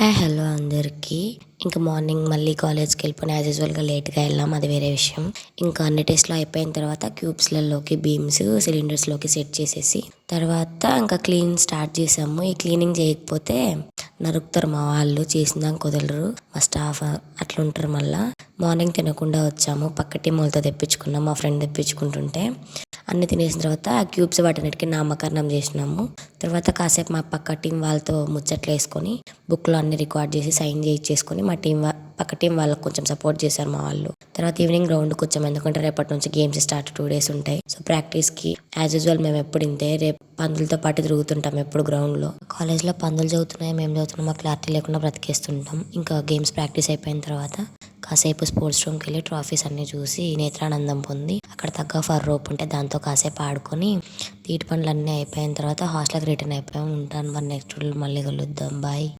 Hi hello అందరికీ. ఇంకా morning మళ్ళీ కాలేజ్కి వెళ్ళిపోయిన యాజ్ యూజువల్గా లేట్గా వెళ్ళాం, అది వేరే విషయం. ఇంకా అన్ని టెస్ట్లు అయిపోయిన తర్వాత క్యూబ్స్లలోకి బీమ్స్ సిలిండర్స్లోకి సెట్ చేసేసి తర్వాత ఇంకా క్లీన్ స్టార్ట్ చేసాము. ఈ క్లీనింగ్ చేయకపోతే నరుకుతారు మా వాళ్ళు, చేసిందాక కుదలరు. మా స్టాఫ్ అట్లుంటారు. మళ్ళీ మార్నింగ్ తినకుండా వచ్చాము, పక్క టీం వాళ్ళతో తెప్పించుకున్నాం. మా ఫ్రెండ్ తెప్పించుకుంటుంటే అన్నీ తినేసిన తర్వాత ఆ క్యూబ్స్ వాటన్నిటికీ నామకరణం చేసినాము. తర్వాత కాసేపు మా పక్క టీం వాళ్ళతో ముచ్చట్లు వేసుకొని బుక్లో అన్ని రికార్డ్ చేసి సైన్ చేయించేసుకొని మా పక్క టీం వాళ్ళకి కొంచెం సపోర్ట్ చేశారు మా వాళ్ళు. తర్వాత ఈవినింగ్ గ్రౌండ్కి వచ్చాము, ఎందుకంటే రేపటి నుంచి గేమ్స్ స్టార్ట్ 2 days ఉంటాయి. సో ప్రాక్టీస్కి యాజ్ యూజువల్ మేము ఎప్పుడు ఇంతే, రేపు పందులతో పాటు తిరుగుతుంటాం ఎప్పుడు గ్రౌండ్లో. కాలేజ్లో పందులు చదువుతున్నాయి, మేము చదువుతున్నాం, క్లారిటీ లేకుండా బ్రతికేస్తుంటాం. ఇంకా గేమ్స్ ప్రాక్టీస్ అయిపోయిన తర్వాత కాసేపు స్పోర్ట్స్ రూమ్కి వెళ్ళి ట్రాఫీస్ అన్ని చూసి నేత్రానందం పొంది అక్కడ తగ్గ ఫర్ రోప్ ఉంటే దాంతో కాసేపు ఆడుకొని తీటి పనులు అన్నీ అయిపోయిన తర్వాత హాస్టల్కి రిటర్న్ అయిపోయాం. ఉంటాను మరి నెక్స్ట్ మళ్ళీ కలుద్దాం. బాయ్.